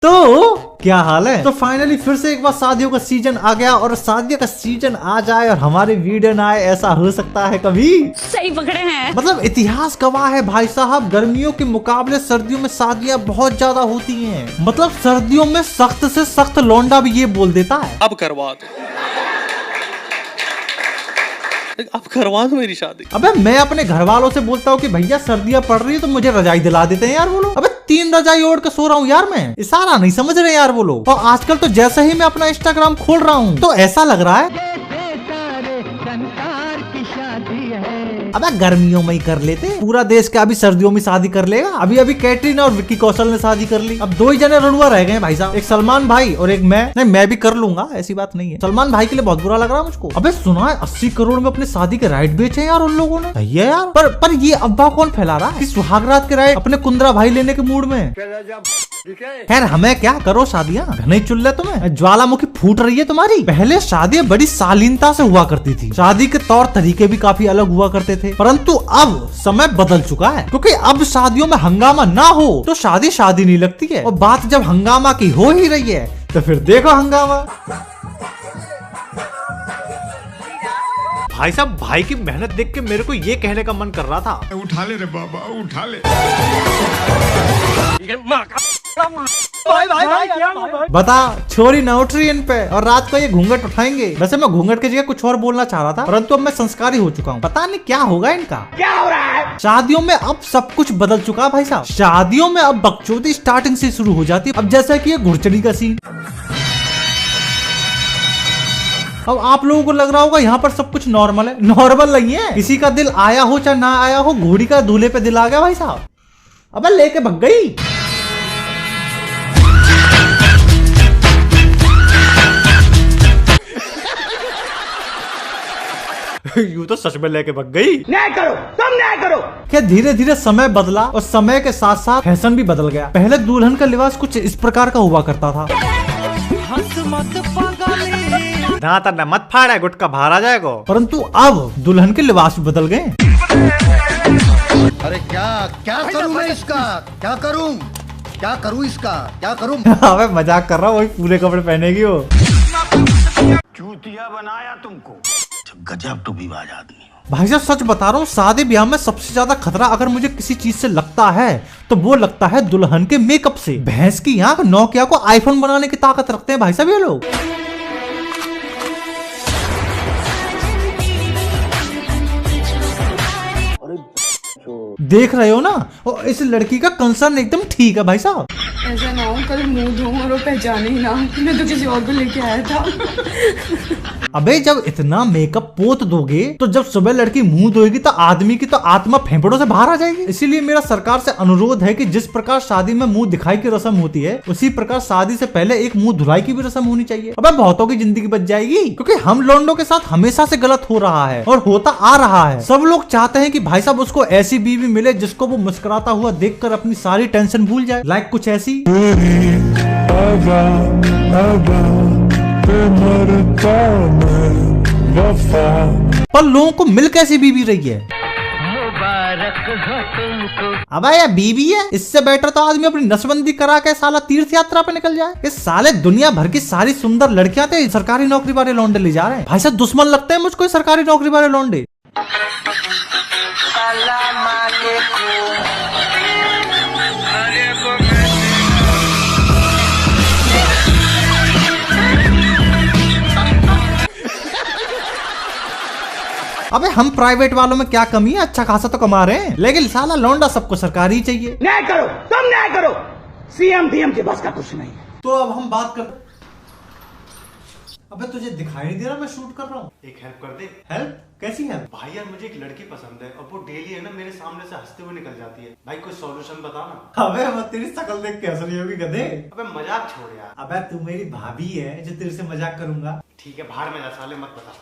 तो क्या हाल है? तो फाइनली फिर से एक बार शादियों का सीजन आ गया और शादियों का सीजन आ जाए और हमारी वीडियो ना आए, ऐसा हो सकता है कभी? सही पकड़े हैं। मतलब इतिहास गवाह है भाई साहब, गर्मियों के मुकाबले सर्दियों में शादियां बहुत ज्यादा होती हैं। मतलब सर्दियों में सख्त से सख्त लौंडा भी ये बोल देता है, अब करवा दो मेरी शादी। अबे मैं अपने घर वालों से बोलता हूँ कि भैया सर्दियां पड़ रही है तो मुझे रजाई दिला देते हैं यार वो लोग। अबे 3 रजाई ओढ़ के सो रहा हूँ यार मैं, इशारा नहीं समझ रहे यार वो लोग। और आजकल तो जैसे ही मैं अपना इंस्टाग्राम खोल रहा हूँ तो ऐसा लग रहा है अबे गर्मियों में ही कर लेते, पूरा देश क्या अभी सर्दियों में शादी कर लेगा? अभी अभी कैटरीना और विक्की कौशल ने शादी कर ली, अब 2 ही जने रड़ुआ रह गए भाई साहब, एक सलमान भाई और एक मैं। नहीं मैं भी कर लूंगा, ऐसी बात नहीं है। सलमान भाई के लिए बहुत बुरा लग रहा है मुझको। अबे सुना है 80 करोड़ में अपने शादी के राइट बेचे यार उन लोगों ने। सही है यार, पर ये अफवाह कौन फैला रहा है कि सुहागरात के राइट अपने कुंदरा भाई लेने के मूड में? खैर हमें क्या, करो शादियां, नहीं चुल रहे तुम्हें, ज्वालामुखी फूट रही है तुम्हारी। पहले शादियां बड़ी शालीनता से हुआ करती थी, शादी के तौर तरीके भी काफी अलग हुआ करते थे, परंतु अब समय बदल चुका है, क्योंकि अब शादियों में हंगामा ना हो तो शादी शादी नहीं लगती है। और बात जब हंगामा की हो ही रही है तो फिर देखो हंगामा। भाई साहब, भाई की मेहनत देख के मेरे को ये कहने का मन कर रहा था, उठा ले रे बाबा, उठा ले। बता छोरी न उठ रही इन पे और रात को ये घूंघट उठाएंगे। वैसे मैं घूंघट की जगह कुछ और बोलना चाह रहा था, परंतु अब मैं संस्कारी हो चुका हूँ, पता नहीं क्या होगा इनका। क्या हो रहा है? शादियों में अब सब कुछ बदल चुका है भाई साहब। शादियों में अब बकचोदी स्टार्टिंग से शुरू हो जाती है। अब जैसा कि ये घुड़चड़ी का सीन, अब आप लोगों को लग रहा होगा यहाँ पर सब कुछ नॉर्मल है। नॉर्मल नहीं है, किसी का दिल आया हो चाहे ना आया हो, घोड़ी का दूल्हे पे दिल आ गया भाई साहब, अब लेके भग गई। यूं तो सच में लेके भग गई। न्याय करो, तुम न्याय करो। क्या धीरे धीरे समय बदला और समय के साथ साथ फैशन भी बदल गया। पहले दुल्हन का लिबास कुछ इस प्रकार का हुआ करता था, दांत न मत फाड़ा, गुटका बाहर आ जाएगा। परंतु अब दुल्हन के लिबास भी बदल गए। अरे क्या करूं मैं इसका, क्या करूं इसका, क्या करूं? अबे मजाक कर रहा हूँ, वही पूरे कपड़े पहनेगी वो। चूतिया बनाया तुमको, गजब तो विवाद आदमी। भाई साहब सच बता रहा हूँ, शादी ब्याह में सबसे ज्यादा खतरा अगर मुझे किसी चीज से लगता है तो वो लगता है दुल्हन के मेकअप से। भैंस की आंख नोकिया को आईफोन बनाने की ताकत रखते हैं भाई साहब ये लोग। देख रहे हो ना, और इस लड़की का कंसर्न एकदम ठीक है भाई साहब। ऐसा ना हो कल मुंह धो और वो पहचाने ही ना कि मैं तो किसी और को लेके आया था। अबे जब इतना मेकअप पोत दोगे तो जब सुबह लड़की मुंह धोएगी तो आदमी की तो आत्मा फेफड़ों से बाहर आ जाएगी। इसीलिए मेरा सरकार से अनुरोध है कि जिस प्रकार शादी में मुंह दिखाई की रस्म होती है, उसी प्रकार शादी से पहले एक मुंह धुलाई की भी रस्म होनी चाहिए। अबे बहुतों की जिंदगी बच जाएगी, क्योंकि हम लौंडों के साथ हमेशा से गलत हो रहा है और होता आ रहा है। सब लोग चाहते हैं कि भाई साहब उसको ऐसी बीवी मिले जिसको वो मुस्कुराता हुआ देखकर अपनी सारी टेंशन भूल जाए। लाइक कुछ ऐसी पर लोगों को मिल कैसी बीवी रही है? अब यार बीवी है, इससे बेटर तो आदमी अपनी नसबंदी करा के साला तीर्थ यात्रा पे निकल जाए। इस साले दुनिया भर की सारी सुंदर लड़कियां थे सरकारी नौकरी वाले लौंडे ले जा रहे हैं। भाई साहब दुश्मन लगते हैं मुझको सरकारी नौकरी वाले लौंडे। अबे हम प्राइवेट वालों में क्या कमी है, अच्छा खासा तो कमा रहे हैं, लेकिन साला लौंडा सबको सरकारी चाहिए। न्याय करो, तुम न्याय करो, सीएम डीएम के बस का कुछ नहीं है। तो अब हम बात कर, अबे तुझे दिखाई नहीं दे रहा मैं शूट कर रहा हूँ? एक हेल्प कर दे। हेल्प? कैसी हेल्प? भाई यार मुझे एक लड़की पसंद है और वो डेली है ना मेरे सामने से हंसते हुए निकल जाती है। भाई कोई सॉल्यूशन बता ना। अबे मैं तेरी शक्ल देख के हंस रही होगी गधे। अबे मजाक छोड़ यार। अबे तू मेरी भाभी है जो तेरे से मजाक करूंगा। ठीक है बाहर में जा साले, मत बता।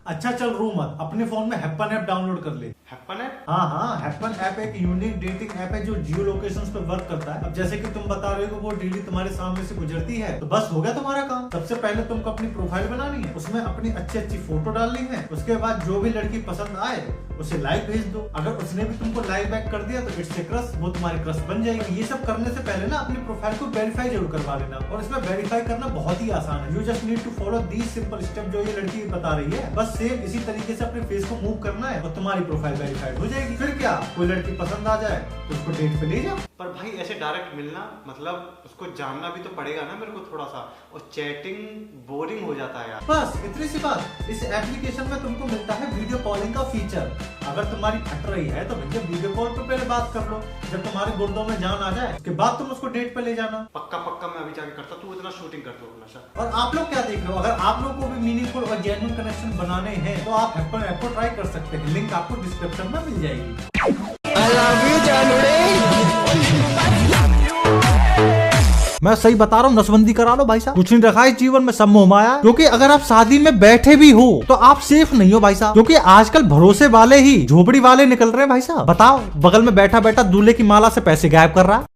अच्छा चल रो मत, अपने फोन में हैप्पन ऐप डाउनलोड कर ले। हैप्पन ऐप? हाँ, हैप्पन ऐप एक यूनिक डेटिंग ऐप है जो जियो लोकेशंस पे वर्क करता है। अब जैसे कि तुम बता रहे हो वो डेली तुम्हारे सामने से गुजरती है, तो बस हो गया तुम्हारा काम। सबसे पहले तुमको अपनी प्रोफाइल बनानी है, उसमें अपनी अच्छी अच्छी फोटो डालनी है। उसके बाद जो भी लड़की पसंद आए उसे लाइक भेज दो। अगर उसने भी तुमको लाइक बैक कर दिया तो इट्स ए क्रश, वो तुम्हारी क्रश बन जाएगी। ये सब करने से पहले ना अपनी प्रोफाइल को वेरीफाई जरूर करवा लेना, और इसमें वेरीफाई करना बहुत ही आसान है। You just need to follow these simple step जो ये लड़की बता रही है। बस सेम इसी तरीके से अपने फेस को मूव करना है और तुम्हारी प्रोफाइल वेरीफाइड हो जाएगी। फिर क्या, कोई लड़की पसंद आ जाए तो उसको डेट पे ले जाओ। पर भाई ऐसे डायरेक्ट मिलना, मतलब उसको जानना भी तो पड़ेगा ना मेरे को थोड़ा सा, और चैटिंग बोरिंग हो जाता है यार। बस इतनी सी बात। इस एप्लीकेशन में तुमको मिलता है वीडियो कॉलिंग का फीचर। अगर तुम्हारी फट रही है तो भैया वीडियो कॉल पे पहले बात कर लो, जब तुम्हारे गुर्दों में जान आ जाए उसके बाद तुम उसको डेट पे ले जाना। पक्का पक्का मैं अभी जाके करता, तू इतना शूटिंग कर दो अपना सर। और आप लोग क्या देख रहे हो? अगर आप लोग को भी मीनिंगफुल और जेन्युइन कनेक्शन बनाने हैं तो आप हैप्पन ऐप को ट्राई कर सकते हैं। लिंक आपको डिस्क्रिप्शन में मिल जाएगी। मैं सही बता रहा हूँ, नसबंदी करा लो भाई साहब। कुछ नहीं रखा है जीवन में, सब मोह माया। क्योंकि अगर आप शादी में बैठे भी हो तो आप सेफ नहीं हो भाई साहब, क्योंकि आजकल भरोसे वाले ही झोपड़ी वाले निकल रहे हैं भाई साहब। बताओ, बगल में बैठा बैठा दूल्हे की माला से पैसे गायब कर रहा है।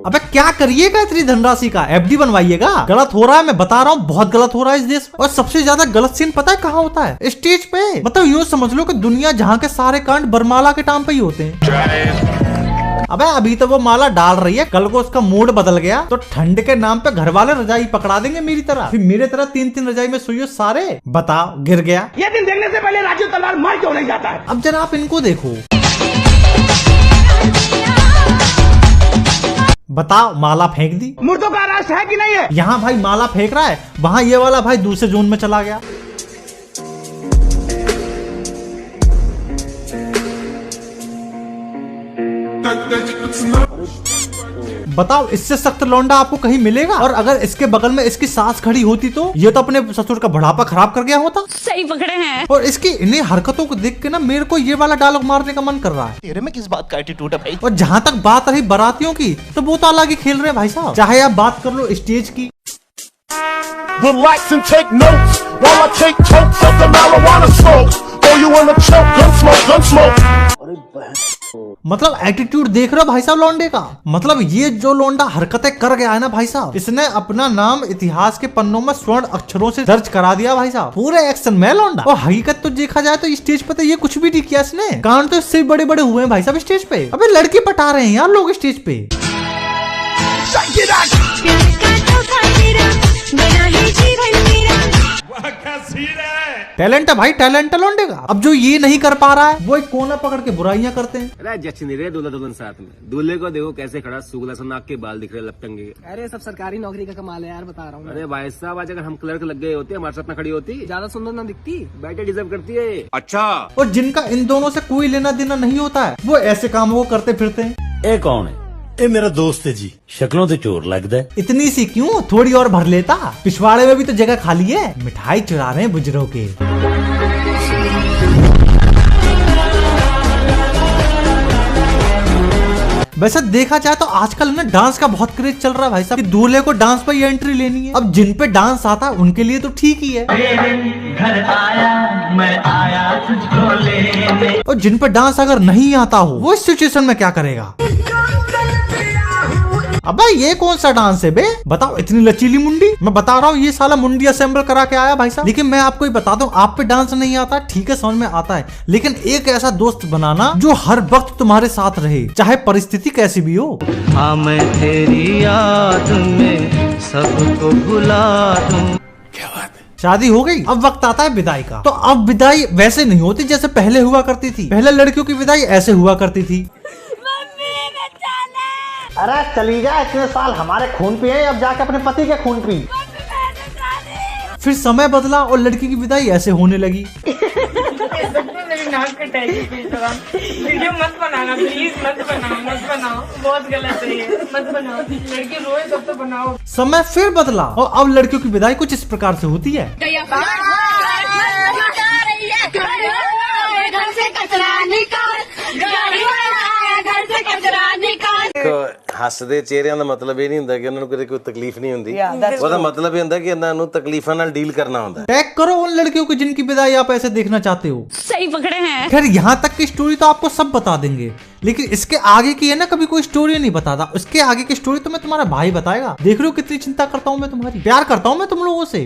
अबे क्या करिएगा इतनी धनराशि का? एफडी बनवाइएगा। गलत हो रहा है, मैं बता रहा हूँ, बहुत गलत हो रहा है इस देश में। और सबसे ज्यादा गलत सीन पता है कहाँ होता है? स्टेज पे। मतलब यूँ समझ लो कि दुनिया जहाँ के सारे कांड बरमाला के टाइम पे ही होते हैं। अबे अभी तो वो माला डाल रही है, कल को उसका मूड बदल गया तो ठंड के नाम पे घर वाले रजाई पकड़ा देंगे मेरी तरह। फिर मेरे तरह 3-3 रजाई में सोइयो सारे। बताओ, गिर गया। ये दिन देखने से पहले राजू तलवार मार क्यों नहीं जाता है? अब जरा आप इनको देखो, बताओ, माला फेंक दी। मुर्दों का राष्ट्र है कि नहीं है? यहाँ भाई माला फेंक रहा है, वहाँ ये वाला भाई दूसरे जोन में चला गया। बताओ, इससे सख्त लौंडा आपको कहीं मिलेगा? और अगर इसके बगल में इसकी सास खड़ी होती तो ये तो अपने ससुर का बुढ़ापा खराब कर गया होता। सही पकड़े हैं। और इसकी इन्हीं हरकतों को देख के ना मेरे को ये वाला डायलॉग मारने का मन कर रहा है। तेरे में किस बात का एटीट्यूड है भाई? और जहाँ तक बात रही बारातियों की, तो वो तो अलग ही खेल रहे हैं भाई साहब। चाहे आप बात कर लो स्टेज की, Relax and take notes while I take totes of the marijuana smokes. Throw you in a choke, gun smoke, gun smoke. मतलब एटीट्यूड देख रहे हो भाई साहब लौंडे का? मतलब ये जो लौंडा हरकतें कर गया है ना भाई साहब, इसने अपना नाम इतिहास के पन्नों में स्वर्ण अक्षरों से दर्ज करा दिया भाई साहब, पूरे एक्शन में लौंडा। और हकीकत तो देखा जाए तो स्टेज पे तो ये कुछ भी नहीं किया इसने। कान तो इससे बड़े बड़े हुए हैं भाई साहब स्टेज पे। अबे लड़की पटा रहे हैं यार लोग स्टेज पे। टैलेंट है भाई, टैलेंट है लौंडे का। अब जो ये नहीं कर पा रहा है वो एक कोना पकड़ के बुराइयां करते हैं। अरे जश्न नहीं रहे दूल्हा दुल्हन साथ में। दूल्हे को देखो कैसे खड़ा, सुगला सा नाक के बाल दिख रहे लपटंगे। अरे सब सरकारी नौकरी का कमाल है यार, बता रहा हूँ। अरे भाई साहब, आज अगर हम क्लर्क लग गए होते हमारे साथ ना खड़ी होती, ज्यादा सुंदर ना दिखती, बेटे डिजर्व करती है। अच्छा। और जिनका इन दोनों से कोई लेना देना नहीं होता है वो ऐसे कामों को करते फिरते हैं। ये कौन है? ये मेरा दोस्त है जी, शक्लों से चोर लगता है। इतनी सी क्यों, थोड़ी और भर लेता। पिछवाड़े में भी तो जगह खाली है। मिठाई चुरा रहे हैं बुजुर्गों के। वैसे देखा जाए तो आजकल ना डांस का बहुत क्रेज चल रहा है भाई साहब, कि दूल्हे को डांस पे एंट्री लेनी है। अब जिन पे डांस आता है उनके लिए तो ठीक ही है, घर आया मैं आया तुझको लेने। और जिन पे डांस अगर नहीं आता हो वो इस सिचुएशन में क्या करेगा? अबे ये कौन सा डांस है बे? बताओ, इतनी लचीली मुंडी। मैं बता रहा हूँ ये साला मुंडी असेंबल करा के आया भाई साहब। लेकिन मैं आपको ही बता दूं, आप पे डांस नहीं आता ठीक है, समझ में आता है, लेकिन एक ऐसा दोस्त बनाना जो हर वक्त तुम्हारे साथ रहे, चाहे परिस्थिति कैसी भी हो। हाँ मैं तेरी याद में सबको भुला दूं। क्या बात है? शादी हो गई, अब वक्त आता है विदाई का। तो अब विदाई वैसे नहीं होती जैसे पहले हुआ करती थी। पहले लड़कियों की विदाई ऐसे हुआ करती थी। अरे चली जा, इतने साल हमारे खून पिए, अब जाके अपने पति के खून पी। फिर समय बदला और लड़की की विदाई ऐसे होने लगी। मेरी नाक कटाएगी वीडियो मत बनाना प्लीज, मत बनाओ, बहुत गलत है ये, मत बनाओ। लड़की रोए तब तो बनाओ। समय फिर बदला और अब लड़कियों की विदाई कुछ इस प्रकार से होती है। ਹੱਸਦੇ ਚਿਹਰਿਆਂ ਦਾ ਮਤਲਬ ਇਹ ਨਹੀਂ ਹੁੰਦਾ ਕਿ ਉਹਨਾਂ ਨੂੰ ਕੋਈ ਤਕਲੀਫ ਨਹੀਂ ਹੁੰਦੀ। ਉਹਦਾ ਮਤਲਬ ਇਹ ਹੁੰਦਾ ਕਿ ਇਹਨਾਂ ਨੂੰ ਤਕਲੀਫਾਂ ਨਾਲ ਡੀल करना होता है। टैग करो उन लड़कियों को जिनकी विदाई आप ऐसे देखना चाहते हो। सही पकड़े हैं। खैर यहाँ तक की स्टोरी तो आपको सब बता देंगे, लेकिन इसके आगे की है ना कभी कोई स्टोरी नहीं बताता। उसके आगे की स्टोरी तो मैं तुम्हारा भाई बताएगा। देख रहे हो कितनी चिंता करता हूँ मैं तुम्हारी, प्यार करता हूँ मैं तुम लोगों से।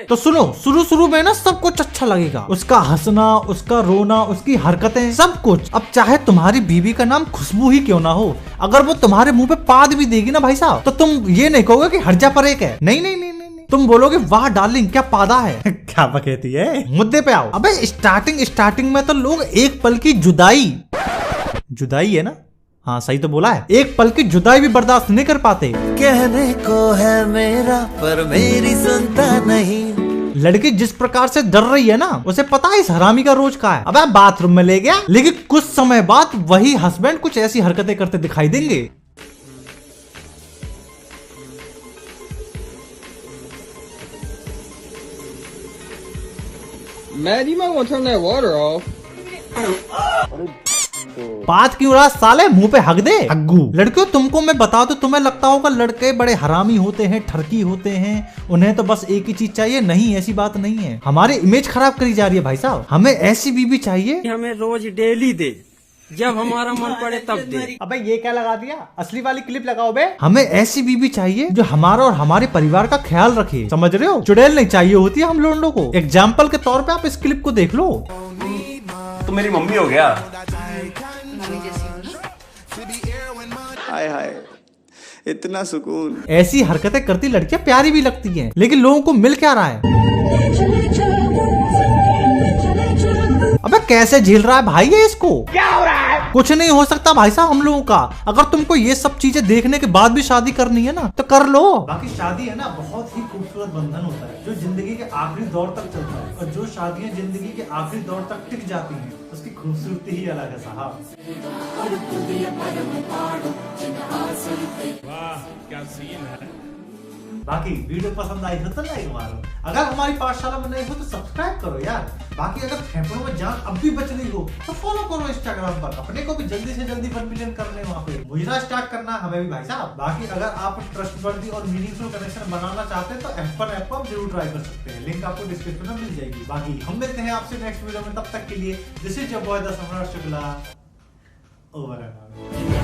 तो सुनो, शुरू में ना सब कुछ अच्छा लगेगा, उसका हंसना, उसका रोना, उसकी हरकतें, सब कुछ। अब चाहे तुम्हारी बीवी का नाम खुशबू ही क्यों ना हो, अगर वो तुम्हारे मुंह पे पाद भी देगी ना भाई साहब, तो तुम ये नहीं कहोगे कि हर्जा पर एक है। नहीं नहीं नहीं नहीं, तुम बोलोगे वाह डार्लिंग क्या पादा है। क्या बकैती है। मुद्दे पे आओ। अबे स्टार्टिंग में तो लोग एक पल की जुदाई है ना, हाँ सही तो बोला है, एक पल की जुदाई भी बर्दाश्त नहीं कर पाते। कहने को है मेरा पर मेरी सुनता नहीं। लड़की जिस प्रकार से डर रही है ना, उसे पता है इस हरामी का रोज का है। अबे बाथरूम में ले गया, लेकिन कुछ समय बाद वही हस्बैंड कुछ ऐसी हरकतें करते दिखाई देंगे। Man, you might want to turn that water off. बात क्यों रहा साले, मुंह पे हक दे हग्गू। लड़कियों तुमको मैं बता दूं, तुम्हें लगता होगा लड़के बड़े हरामी होते हैं, ठरकी होते हैं, उन्हें तो बस एक ही चीज चाहिए। नहीं, ऐसी बात नहीं है। हमारी इमेज खराब करी जा रही है भाई साहब। हमें ऐसी बीवी चाहिए हमें रोज डेली दे, जब हमारा मन पड़े तब दे। अबे ये क्या लगा दिया, असली वाली क्लिप लगाओ बे। हमें ऐसी बीवी चाहिए जो हमारा और हमारे परिवार का ख्याल रखे, समझ रहे हो। चुड़ैल नहीं चाहिए होती है हम लोगों को। एग्जाम्पल के तौर पे आप इस क्लिप को देख लो। तो मेरी मम्मी हो गया। हाय हाय इतना सुकून। ऐसी हरकतें करती लड़कियां प्यारी भी लगती हैं, लेकिन लोगों को मिल क्या रहा है। अबे कैसे झेल रहा है भाई ये इसको, क्या हो रहा है। कुछ नहीं हो सकता भाई साहब हम लोगों का। अगर तुमको ये सब चीजें देखने के बाद भी शादी करनी है ना तो कर लो। बाकी शादी है ना बहुत ही खूबसूरत बंधन होता है जो जिंदगी के आखिरी दौर तक चलता है, और जो शादियां जिंदगी के आखिरी दौर तक टिक जाती हैं उसकी खूबसूरती ही अलग है साहब। वाह क्या सीन है। बाकी वीडियो पसंद आई हो तो लाइक मारो, अगर हमारी पाठशाला में नहीं हो तो सब्सक्राइब करो यार। बाकी अगर फेफड़ों में जान अब भी बच रही हो तो फॉलो करो इंस्टाग्राम पर, अपने को भी जल्दी से जल्दी 1 मिलियन करने वहाँ पे मुजरा स्टार्ट करना हमें भी भाई साहब। बाकी अगर आप ट्रस्टवर्दी और मीनिंगफुल कनेक्शन बनाना चाहते हैं तो एप्पल ऐप पर जरूर ट्राई कर सकते हैं, लिंक आपको डिस्क्रिप्शन में मिल जाएगी। बाकी हम मिलते हैं आपसे नेक्स्ट वीडियो में, तब तक के लिए this is your boy the सम्राट शुक्ला, ओवर एंड आउट।